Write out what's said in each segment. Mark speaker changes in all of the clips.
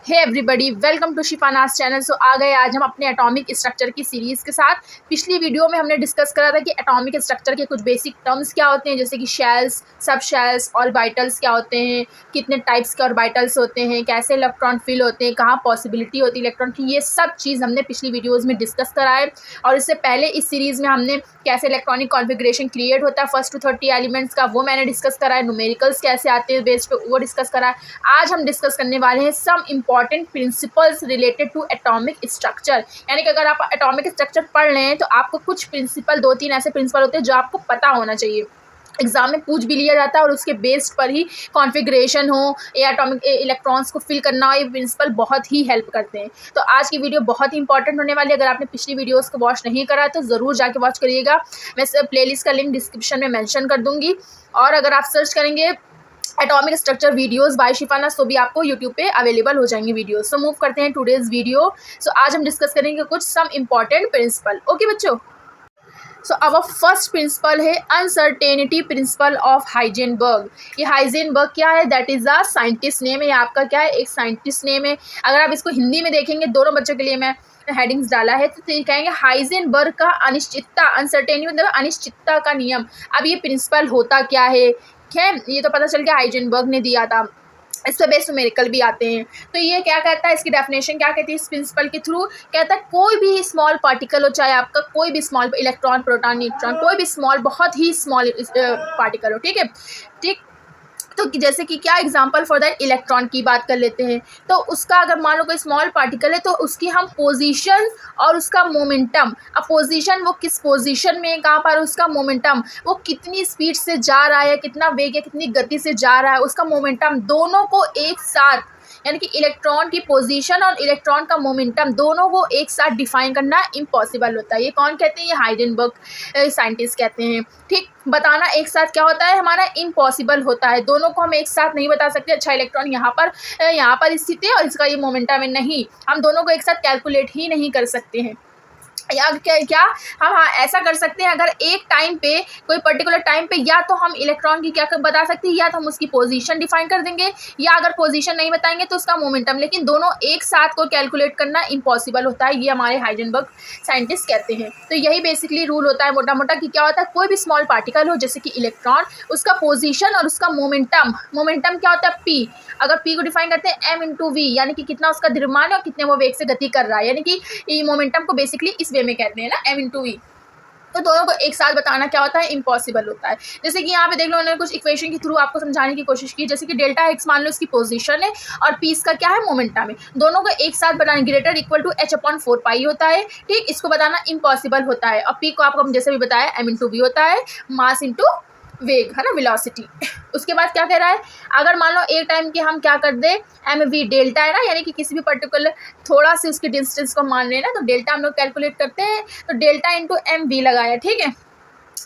Speaker 1: Hey everybody, welcome to Shifanaz channel. So आ गए आज हम अपने एटॉमिक स्ट्रक्चर की सीरीज़ के साथ। पिछली वीडियो में हमने डिस्कस करा था कि एटॉमिक स्ट्रक्चर के कुछ बेसिक टर्म्स क्या होते हैं, जैसे कि शेल्स, सब शेल्स, ऑर्बिटल्स क्या होते हैं, कितने टाइप्स के ऑर्बिटल्स होते हैं, कैसे इलेक्ट्रॉन फिल होते हैं, कहाँ पॉसिबिलिटी होती है इलेक्ट्रॉन की, ये सब चीज़ हमने पिछली वीडियोज़ में डिस्कस करा है। और इससे पहले इस सीरीज़ में हमने कैसे इलेक्ट्रॉनिक कॉन्फ़िगरेशन क्रिएट होता है फर्स्ट टू 30 एलिमेंट्स का, वो मैंने डिस्कस करा है। न्यूमेरिकल्स कैसे आते हैं बेस पे, वो डिस्कस करा है। आज हम डिस्कस करने वाले हैं some important principles related to atomic structure. यानी कि अगर आप एटॉमिक स्ट्रक्चर पढ़ रहे हैं तो आपको कुछ प्रिंसिपल, 2-3 ऐसे प्रिंसिपल होते हैं जो आपको पता होना चाहिए। एग्जाम में पूछ भी लिया जाता है और उसके बेस्ड पर ही कॉन्फ़िगरेशन हो या एटॉमिक इलेक्ट्रॉन्स को फिल करना हो, ये प्रिंसिपल बहुत ही हेल्प करते हैं। तो आज की वीडियो बहुत ही इंपॉर्टेंट होने वाली है। अगर आपने पिछली वीडियोस को वॉच नहीं करा तो ज़रूर जाके वॉच करिएगा। मैं प्लेलिस्ट का लिंक डिस्क्रिप्शन में मेंशन कर दूंगी। और अगर आप सर्च करेंगे एटॉमिक स्ट्रक्चर वीडियोस बाय शिफानाज तो भी आपको यूट्यूब पे अवेलेबल हो जाएंगे वीडियोस। सो मूव करते हैं टुडेज वीडियो। सो आज हम डिस्कस करेंगे कुछ सम इम्पॉर्टेंट प्रिंसिपल। ओके बच्चों, सो अवर फर्स्ट प्रिंसिपल है अनसर्टेनिटी प्रिंसिपल ऑफ हाइजेनबर्ग। ये हाइजेनबर्ग क्या है? That is a scientist name है। आपका क्या है? एक साइंटिस्ट नेम है। अगर आप इसको हिंदी में देखेंगे, दोनों बच्चों के लिए मैं हेडिंग्स डाला है, तो कहेंगे हाइजेनबर्ग का अनिश्चितता, अनसर्टेनिटी मतलब अनिश्चितता का नियम। अब ये प्रिंसिपल होता क्या है? खैर ये तो पता चल गया, हाइजेनबर्ग ने दिया था। इस पर बेस्ड न्यूमेरिकल भी आते हैं। तो ये क्या कहता है, इसकी डेफिनेशन क्या कहती है इस प्रिंसिपल के थ्रू? कहता है कोई भी स्मॉल पार्टिकल हो, चाहे आपका कोई भी स्मॉल इलेक्ट्रॉन, प्रोटॉन, न्यूट्रॉन, कोई भी स्मॉल, बहुत ही स्मॉल पार्टिकल हो, ठीक है, ठीक। तो जैसे कि क्या एग्जांपल फॉर दैट, इलेक्ट्रॉन की बात कर लेते हैं। तो उसका अगर मान लो कोई स्मॉल पार्टिकल है तो उसकी हम पोजीशन और उसका मोमेंटम, अब पोजीशन वो किस पोजीशन में, कहाँ पर, उसका मोमेंटम वो कितनी स्पीड से जा रहा है, कितना वेग है, कितनी गति से जा रहा है, उसका मोमेंटम, दोनों को एक साथ, यानी कि इलेक्ट्रॉन की पोजीशन और इलेक्ट्रॉन का मोमेंटम दोनों को एक साथ डिफाइन करना इम्पॉसिबल होता है। ये कौन कहते हैं? ये हाइजेनबर्ग साइंटिस्ट कहते हैं। ठीक, बताना एक साथ क्या होता है हमारा? इम्पॉसिबल होता है। दोनों को हम एक साथ नहीं बता सकते। अच्छा, इलेक्ट्रॉन यहाँ पर स्थित है और इसका ये मोमेंटम है, नहीं, हम दोनों को एक साथ कैलकुलेट ही नहीं कर सकते हैं। या क्या हम, हाँ, ऐसा कर सकते हैं, अगर एक टाइम पे, कोई पर्टिकुलर टाइम पे, या तो हम इलेक्ट्रॉन की क्या बता सकते हैं, या तो हम उसकी पोजीशन डिफाइन कर देंगे, या अगर पोजीशन नहीं बताएंगे तो उसका मोमेंटम, लेकिन दोनों एक साथ को कैलकुलेट करना इम्पॉसिबल होता है। ये हमारे हाइजेनबर्ग साइंटिस्ट कहते हैं। तो यही बेसिकली रूल होता है मोटा मोटा, कि क्या होता है, कोई भी स्मॉल पार्टिकल हो जैसे कि इलेक्ट्रॉन, उसका पोजीशन और उसका मोमेंटम क्या होता है? पी। अगर पी को डिफाइन करते हैं एम इंटू वी, यानी कि कितना उसका द्रव्यमान है और कितने वो वेग से गति कर रहा है, यानी कि ये मोमेंटम को बेसिकली इस वे में कहते हैं ना, एम इंटू वी। तो दोनों को एक साथ बताना क्या होता है? इम्पॉसिबल होता है। जैसे कि यहाँ पे देख लो, उन्होंने कुछ इक्वेशन के थ्रू आपको समझाने की कोशिश की, जैसे कि डेल्टा एक्स मान लो इसकी पोजीशन है और पी इसका क्या है? मोमेंटम है। दोनों को एक साथ बताना, ग्रेटर इक्वल टू h/4 होता है, ठीक, इसको बताना इम्पॉसिबल होता है। और पी को आपको जैसे भी बताया एम इंटू वी होता है, मास इंटू वेग, है ना, वेलोसिटी। उसके बाद क्या कह रहा है, अगर मान लो एक टाइम के हम क्या कर दे, एम वी डेल्टा है ना, यानी कि किसी भी पर्टिकुलर थोड़ा सी उसके डिस्टेंस को मान रहे हैं ना, तो डेल्टा हम लोग कैलकुलेट करते हैं, तो डेल्टा इंटू एम वी लगाया, ठीक है,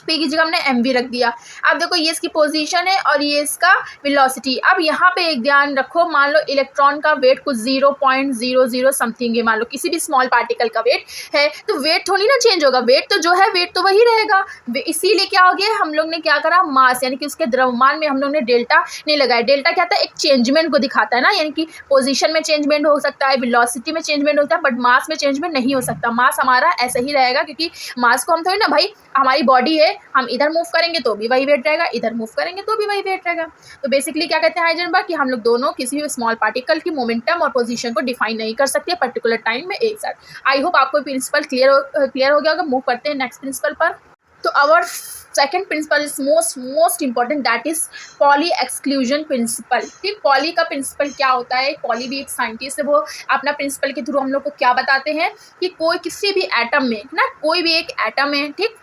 Speaker 1: पी की जगह हमने एम वी रख दिया। अब देखो ये इसकी पोजीशन है और ये इसका वेलोसिटी। अब यहाँ पे एक ध्यान रखो, मान लो इलेक्ट्रॉन का वेट कुछ 0.00 समथिंग है, मान लो किसी भी स्मॉल पार्टिकल का वेट है, तो वेट थोड़ी ना चेंज होगा, वेट तो जो है वेट तो वही रहेगा। इसीलिए क्या हो गया, हम लोग ने क्या करा, मास, यानी कि उसके द्रव्यमान में हम लोग ने डेल्टा नहीं लगाया। डेल्टा क्या था? एक चेंजमेंट को दिखाता है ना, यानी कि पोजीशन में चेंजमेंट हो सकता है, वेलोसिटी में चेंजमेंट होता है, बट मास में चेंजमेंट नहीं हो सकता। मास हमारा ऐसा ही रहेगा, क्योंकि मास को हम थोड़ी ना, भाई हमारी बॉडी है, हम इधर मूव करेंगे तो भी वही वेट रहेगा, इधर मूव करेंगे तो भी वही वेट रहेगा। तो बेसिकली क्या कहते हैं हाइजेनबर्ग, कि हम लोग दोनों किसी भी स्मॉल पार्टिकल की मोमेंटम और पोजीशन को डिफाइन नहीं कर सकते पर्टिकुलर टाइम में एक साथ। आई होप आपको प्रिंसिपल क्लियर हो गया होगा। मूव करते हैं नेक्स्ट प्रिंसिपल पर। तो our second principle is most important, that is Pauli exclusion principle. ठीक, पॉली का प्रिंसिपल क्या होता है? पॉली भी एक साइंटिस्ट है, वो अपना प्रिंसिपल के थ्रू हम लोग को क्या बताते हैं, कि कोई किसी भी एटम में ना, कोई भी एक एटम है, ठीक,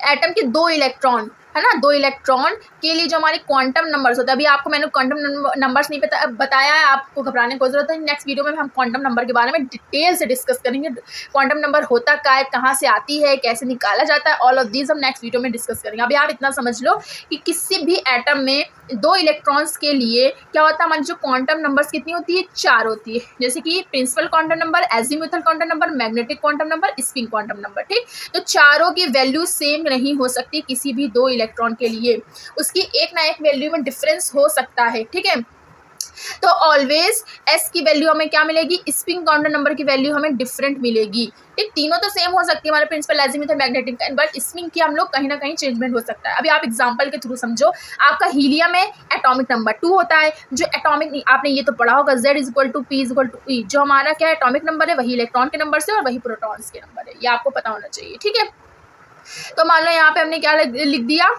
Speaker 1: एटम के 2 इलेक्ट्रॉन, है ना, 2 इलेक्ट्रॉन के लिए जो हमारे क्वांटम नंबर्स होते हैं, अभी आपको मैंने क्वांटम नंबर्स नहीं बताया है, आपको घबराने की जरूरत है। नेक्स्ट वीडियो में हम क्वांटम नंबर के बारे में डिटेल से डिस्कस करेंगे। क्वांटम नंबर होता क्या है, कहाँ से आती है, कैसे निकाला जाता है, ऑल ऑफ दीज हम नेक्स्ट वीडियो में डिस्कस करेंगे। अभी आप इतना समझ लो कि किसी भी एटम में 2 इलेक्ट्रॉन्स के लिए क्या होता है, हमारी जो क्वांटम नंबर्स कितनी होती है? 4 होती है, जैसे कि principal quantum number, azimuthal quantum number, magnetic quantum number, spin quantum number. ठीक, तो चारों की वैल्यू सेम नहीं हो सकती किसी भी 2 इलेक्ट्रॉन के लिए, उसकी एक ना एक वैल्यू में डिफरेंस हो सकता है, ठीक है। तो ऑलवेज एस की वैल्यू हमें क्या मिलेगी, स्पिन काउंटर नंबर की वैल्यू हमें डिफरेंट मिलेगी। ठीक, तीनों तो सेम हो सकती है हमारे principal, azimuth, magnetic, but spin की हम लोग कहीं ना कहीं चेंजमेंट हो सकता है। अभी आप एग्जांपल के थ्रू समझो, आपका हीलियम में एटॉमिक नंबर 2 होता है, जो एटॉमिक आपने ये तो पढ़ा होगा, Z equal to P equal to E, जो हमारा क्या एटॉमिक नंबर है वही इलेक्ट्रॉन के नंबर से और वही प्रोटॉन्स के नंबर है, ये आपको पता होना चाहिए। ठीक है, तो मान लो यहाँ पे हमने क्या लिख दिया,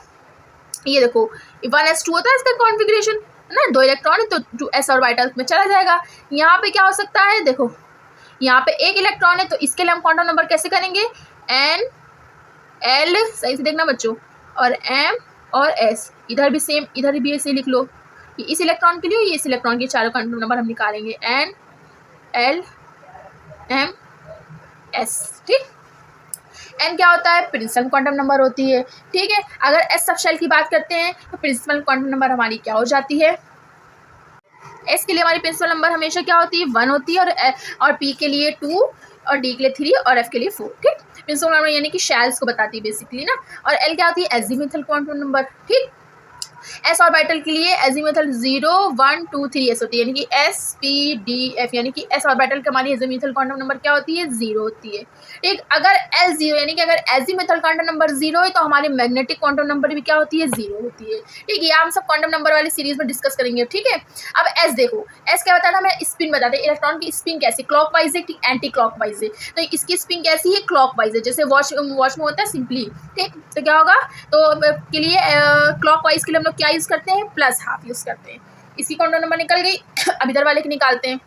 Speaker 1: ये देखो 1s2 होता है इसका कॉन्फ़िगरेशन है ना, 2 इलेक्ट्रॉन है तो 2s ऑर्बिटल में चला जाएगा। यहाँ पे क्या हो सकता है, देखो यहाँ पे 1 इलेक्ट्रॉन है तो इसके लिए हम क्वांटम नंबर कैसे करेंगे, n l, सही से देखना बच्चों, और m और s, इधर भी सेम, इधर भी ऐसे लिख लो, ये इस इलेक्ट्रॉन के लिए, ये इस इलेक्ट्रॉन के, चारों क्वांटम नंबर हम निकालेंगे n l m s। ठीक, एन क्या होता है, प्रिंसिपल क्वांटम नंबर होती है। ठीक है, अगर एस सब शेल की बात करते हैं तो प्रिंसिपल क्वांटम नंबर हमारी क्या हो जाती है, एस के लिए हमारी प्रिंसिपल नंबर हमेशा क्या होती है, 1 होती है, और पी के लिए 2 और डी के लिए 3 और एफ के लिए 4। ठीक, प्रिंसिपल नंबर यानी कि शेल्स को बताती है बेसिकली ना। और एल क्या होती है, एजीमुथल क्वांटम नंबर। ठीक, एस ऑर्बिटल के लिए एजीमुथल 0 1 2 3 एस होती है, यानी कि एस पी डी एफ, यानी कि एस ऑर्बिटल की हमारी एजीमुथल क्वांटम नंबर क्या होती है, 0 होती है। ठीक, अगर एल 0 यानी कि अगर एजीमुथल क्वांटम नंबर 0 है तो हमारी मैग्नेटिक क्वांटम नंबर भी क्या होती है, 0 होती है। ठीक है, ये हम सब क्वांटम नंबर वाली सीरीज में डिस्कस करेंगे। ठीक है, अब एस देखो, एस क्या बताया था, मैं स्पिन बताते हैं, इलेक्ट्रॉन की स्पिन कैसी, क्लॉकवाइज है कि एंटी क्लॉकवाइज है, तो इसकी स्पिन कैसी है, क्लॉकवाइज है, जैसे वॉच में होता है सिंपली। ठीक, तो क्या होगा, तो के लिए क्लॉकवाइज के लिए हम लोग क्या यूज़ करते हैं, +½ यूज़ करते हैं। इसकी क्वांटम नंबर निकल गई, अब इधर वाले की निकालते हैं।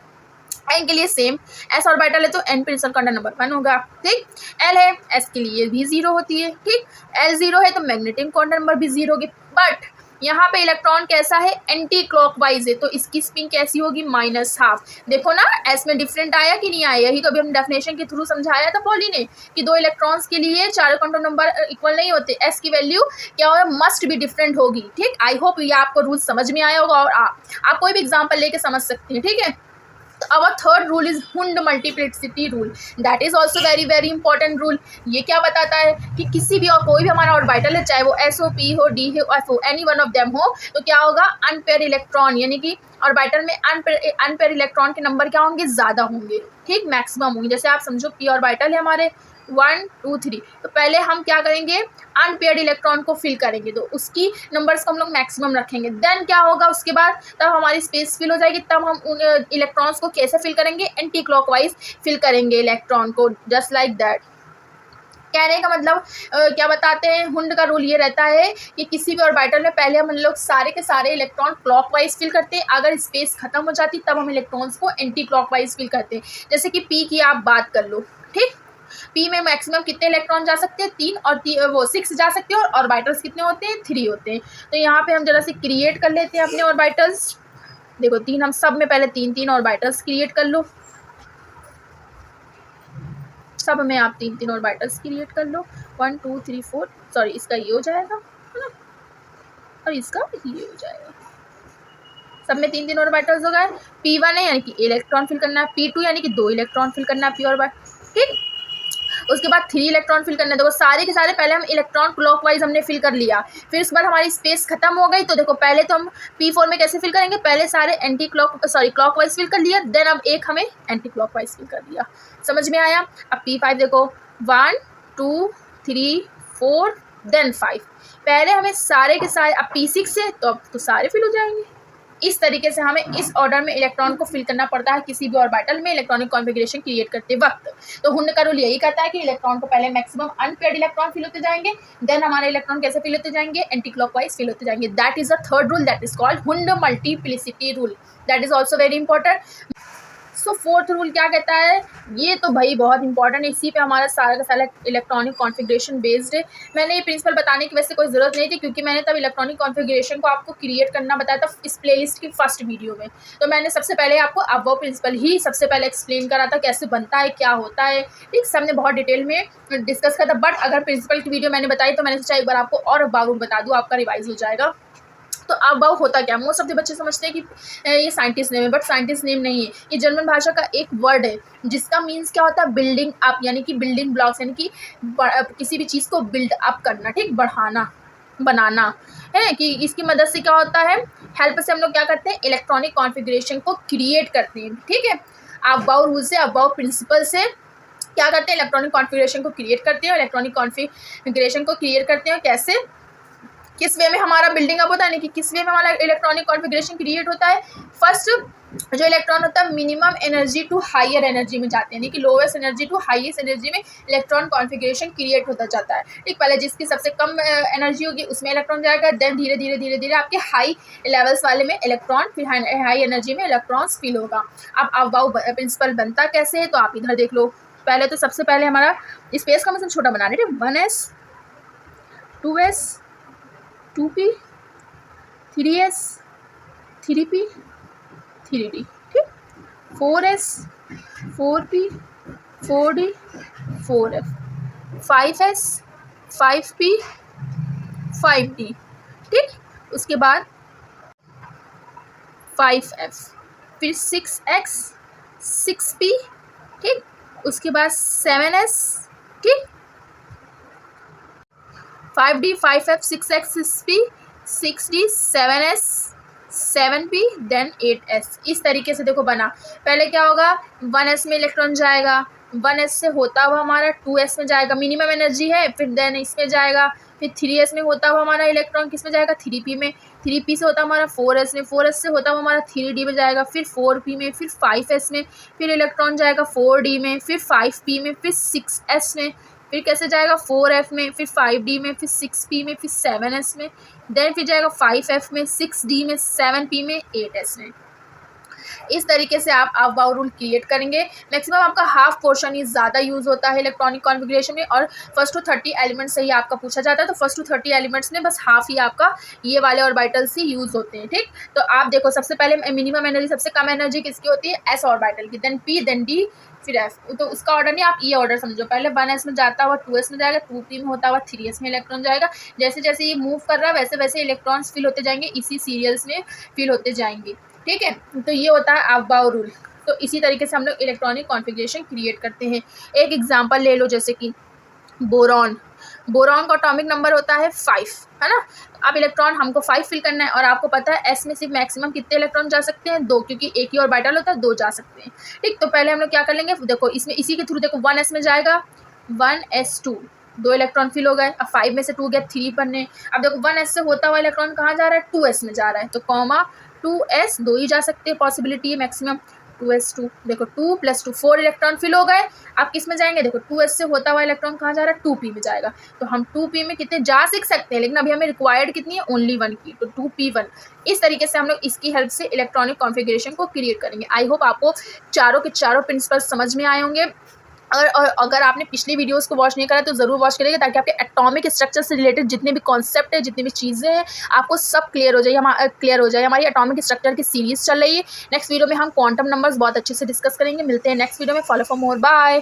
Speaker 1: एन के लिए सेम, एस ऑर्बिटल है तो एन प्रिंसिपल क्वांटम नंबर 1 होगा। ठीक, एल है, एस के लिए भी 0 होती है। ठीक, एल 0 है तो मैग्नेटिक क्वांटम नंबर भी 0 होगी, बट यहाँ पे इलेक्ट्रॉन कैसा है, एंटी क्लॉकवाइज है, तो इसकी स्पिन कैसी होगी, -½ देखो ना, एस में डिफरेंट आया कि नहीं आया, यही तो अभी हम डेफिनेशन के थ्रू समझाया था पॉली ने कि 2 इलेक्ट्रॉन्स के लिए 4 क्वांटम नंबर इक्वल नहीं होते, एस की वैल्यू क्या होगा, मस्ट भी डिफरेंट होगी। ठीक, आई होप ये आपको रूल समझ में आया होगा और आप कोई भी एग्जाम्पल लेके समझ सकते हैं। ठीक है, our third rule is Hund multiplicity rule, that is also very important rule। ये क्या बताता है कि किसी भी और कोई भी हमारा ऑर्बिटल है, चाहे वो एस हो, पी हो, डी हो, एफ हो, एनी वन ऑफ देम हो, तो क्या होगा, अनपेयर इलेक्ट्रॉन, यानी कि ऑर्बिटल में अनपेयर इलेक्ट्रॉन के नंबर क्या होंगे, ज़्यादा होंगे। ठीक, मैक्सिमम होंगे। जैसे आप समझो पी ऑर्बिटल है हमारे 1 2 3, तो पहले हम क्या करेंगे, अनपेयर्ड इलेक्ट्रॉन को फिल करेंगे, तो उसकी नंबर्स को हम लोग मैक्सिमम रखेंगे। देन क्या होगा, उसके बाद तब हमारी स्पेस फिल हो जाएगी, तब हम उन इलेक्ट्रॉन्स को कैसे फिल करेंगे, एंटी क्लॉकवाइज फिल करेंगे इलेक्ट्रॉन को, जस्ट लाइक दैट। कहने का मतलब क्या बताते हैं, हुंड का रूल ये रहता है कि किसी भी ऑर्बिटल में पहले हम लोग सारे के सारे इलेक्ट्रॉन क्लॉकवाइज फिल करते हैं, अगर स्पेस खत्म हो जाती तब हम इलेक्ट्रॉन्स को एंटी क्लॉकवाइज फिल करते हैं। जैसे कि पी की आप बात कर लो। ठीक, पी में मैक्सिमम कितने इलेक्ट्रॉन जा सकते हैं, 3, और वो 6 जा सकते हैं, और ऑर्बिटल्स कितने होते हैं, 3 होते हैं। तो यहाँ पे हम जरा से क्रिएट कर लेते हैं अपने ऑर्बिटल्स। देखो 3, हम सब में पहले 3 ऑर्बिटल्स क्रिएट कर लो, सब में आप 3 ऑर्बिटल्स क्रिएट कर लो, 1 2 3 4, सॉरी इसका ये हो जाएगा है ना, और इसका ये हो जाएगा, सब में 3 ऑर्बिटल्स हो गए। P1 है यानी कि इलेक्ट्रॉन फिल करना है, P2 यानी कि 2 इलेक्ट्रॉन फिल करना है पी ऑर्बिटल। ठीक, उसके बाद 3 इलेक्ट्रॉन फिल करना है। देखो सारे के सारे पहले हम इलेक्ट्रॉन क्लॉकवाइज हमने फिल कर लिया, फिर उसके बाद हमारी स्पेस खत्म हो गई, तो देखो पहले तो हम P4 में कैसे फिल करेंगे, पहले सारे क्लॉकवाइज फिल कर लिया, देन अब एक हमें एंटी क्लॉकवाइज फिल कर दिया। समझ में आया। अब P5 देखो 1 2 3 4 देन 5, पहले हमें सारे के सारे, अब P6 है तो अब तो सारे फिल हो जाएंगे। इस तरीके से हमें इस ऑर्डर में इलेक्ट्रॉन को फिल करना पड़ता है किसी भी ऑर्बिटल में इलेक्ट्रॉनिक कॉन्फ़िगरेशन क्रिएट करते वक्त। तो हुंड का रूल यही कहता है कि इलेक्ट्रॉन को पहले मैक्सिमम अनपेयर्ड इलेक्ट्रॉन फिल होते जाएंगे, देन हमारे इलेक्ट्रॉन कैसे फिल होते जाएंगे, एंटी क्लॉकवाइज फिल होते जाएंगे। That is the third rule, that is called Hund multiplicity rule, that is also very important. So fourth rule क्या कहता है, ये तो भाई बहुत इंपॉर्टेंट है, इसी पे हमारा सारा का सारा इलेक्ट्रॉनिक कॉन्फ़िगरेशन बेस्ड है। मैंने ये प्रिंसिपल बताने की वैसे कोई ज़रूरत नहीं थी, क्योंकि मैंने तब इलेक्ट्रॉनिक कॉन्फ़िगरेशन को आपको क्रिएट करना बताया था इस प्लेलिस्ट की फर्स्ट वीडियो में। तो मैंने सबसे पहले आपको अब वो प्रिंसिपल ही सबसे पहले एक्सप्लेन करा था, कैसे बनता है, क्या होता है। ठीक, सबने बहुत डिटेल में डिस्कस करा था, बट अगर प्रिंसिपल की वीडियो मैंने बताई तो मैंने सोचा एक बार आपको और बारूद बता दूँ, आपका रिवाइज हो जाएगा। तो अब होता क्या, मोस्ट ऑफ द बच्चे समझते हैं कि ये साइंटिस्ट नेम है, बट साइंटिस्ट नेम नहीं है, ये जर्मन भाषा का एक वर्ड है जिसका मीन्स क्या होता है, बिल्डिंग अप, यानी कि बिल्डिंग ब्लॉक्स, यानी कि किसी भी चीज़ को बिल्ड अप करना, ठीक, बढ़ाना। बनाना है कि इसकी मदद से क्या होता है, हेल्प से हम लोग क्या करते हैं, इलेक्ट्रॉनिक कॉन्फ़िगरेशन को क्रिएट करते हैं। ठीक है, अबाउ रूल से, अबाउ प्रिंसिपल से क्या करते हैं, इलेक्ट्रॉनिक कॉन्फ़िगरेशन को क्रिएट करते हैं। इलेक्ट्रॉनिक कॉन्फ़िगरेशन को क्रिएट करते हैं कैसे, किस वे में हमारा बिल्डिंग अप होता है, कि किस वे में हमारा इलेक्ट्रॉनिक कॉन्फ़िगरेशन क्रिएट होता है। फर्स्ट जो इलेक्ट्रॉन होता है minimum energy to higher energy में जाते हैं, यानी कि lowest energy to highest energy में इलेक्ट्रॉन कॉन्फ़िगरेशन क्रिएट होता जाता है। ठीक, पहले जिसकी सबसे कम एनर्जी होगी उसमें इलेक्ट्रॉन जाएगा, देन धीरे धीरे धीरे धीरे आपके हाई लेवल्स वाले में इलेक्ट्रॉन, फिर हाई एनर्जी में इलेक्ट्रॉन्स फिल होगा। अब अबाउ प्रिंसिपल बनता कैसे है, तो आप इधर देख लो। पहले तो सबसे पहले हमारा स्पेस का मतलब छोटा बना रहे थे, 1s 2s 2p 3s 3p 3d, ठीक, 4s 4p 4d 4f 5s 5p 5d, ठीक, उसके बाद 5f, फिर 6x 6p, ठीक, उसके बाद 7s, ठीक, 5d 5f 6x 6p 6d 7s 7p then 8s। इस तरीके से देखो बना। पहले क्या होगा, 1s में इलेक्ट्रॉन जाएगा, 1s से होता हुआ हमारा 2s में जाएगा, मिनिमम एनर्जी है, फिर देन इसमें जाएगा, फिर 3s में होता हुआ हमारा इलेक्ट्रॉन किस में जाएगा, 3p में, 3p से होता हमारा 4s में, 4s से होता हुआ हमारा 3d में जाएगा, फिर 4p में, फिर 5s में, फिर इलेक्ट्रॉन जाएगा 4d में, फिर 5p में, फिर 6s में, फिर कैसे जाएगा 4f में, फिर 5d में, फिर 6p में, फिर 7s में, देन फिर जाएगा 5f में, 6d में, 7p में, 8s में। इस तरीके से आप अबाउ रूल क्रिएट करेंगे। मैक्सिमम आपका हाफ पोर्शन ही ज़्यादा यूज़ होता है इलेक्ट्रॉनिक कॉन्फ़िगरेशन में, और फर्स्ट टू 30 एलिमेंट्स से ही आपका पूछा जाता है, तो फर्स्ट टू 30 एलिमेंट्स में बस हाफ ही आपका ये वाले ऑर्बिटल्स ही यूज़ होते हैं। ठीक, तो आप देखो सबसे पहले मिनिमम एनर्जी, सबसे कम एनर्जी किसकी होती है, एस ऑर्बिटल की, देन पी, देन डी, फिर एफ। तो उसका ऑर्डर नहीं, आप ये ऑर्डर समझो, पहले 1s में जाता हुआ 2s में जाएगा, 2p में होता हुआ 3s में इलेक्ट्रॉन जाएगा। जैसे जैसे ये मूव कर रहा है वैसे वैसे इलेक्ट्रॉन्स फिल होते जाएंगे, इसी सीरियल्स में फिल होते जाएंगे। ठीक है, तो ये होता है अबाउ रूल। तो इसी तरीके से हम लोग इलेक्ट्रॉनिक कॉन्फ़िगरेशन क्रिएट करते हैं। एक एग्जांपल ले लो, जैसे कि बोरॉन, बोरॉन का एटॉमिक नंबर होता है 5, है ना। अब इलेक्ट्रॉन हमको 5 फिल करना है, और आपको पता है एस में सिर्फ मैक्सिमम कितने इलेक्ट्रॉन जा सकते हैं, 2, क्योंकि एक ही ऑर्बिटल होता है, 2 जा सकते हैं। ठीक, तो पहले हम लोग क्या कर लेंगे, देखो इसमें इसी के थ्रू देखो 1s में जाएगा, 1s2, 2 इलेक्ट्रॉन फिल हो गए। अब 5 में से 2 गया 3 बनने। अब देखो 1s से होता हुआ इलेक्ट्रॉन कहाँ जा रहा है, 2s में जा रहा है, तो कॉमा 2s, 2 ही जा सकते हैं, पॉसिबिलिटी है मैक्सिमम। 2s2, देखो 2 + 2 4 इलेक्ट्रॉन फिल हो गए। आप किस में जाएंगे, देखो 2s से होता हुआ इलेक्ट्रॉन कहाँ जा रहा है, 2p में जाएगा। तो हम 2p में कितने जा सकते हैं, लेकिन अभी हमें रिक्वायर्ड कितनी है, ओनली 1 की, तो 2p1। इस तरीके से हम लोग इसकी हेल्प से इलेक्ट्रॉनिक कॉन्फ़िगरेशन को क्रिएट करेंगे। आई होप आपको चारों के चारों प्रिंसिपल समझ में आए होंगे। और अगर आपने पिछली वीडियोस को वॉच नहीं करा तो ज़रूर वॉच करिएगा, ताकि आपके एटॉमिक स्ट्रक्चर से रिलेटेड जितने भी कॉन्सेप्ट है, जितनी भी चीज़ें हैं, आपको सब क्लियर हो जाए। हमारी एटॉमिक स्ट्रक्चर की सीरीज़ चल रही है। नेक्स्ट वीडियो में हम क्वांटम नंबर्स बहुत अच्छे से डिस्कस करेंगे। मिलते हैं नेक्स्ट वीडियो में। Follow for more, bye.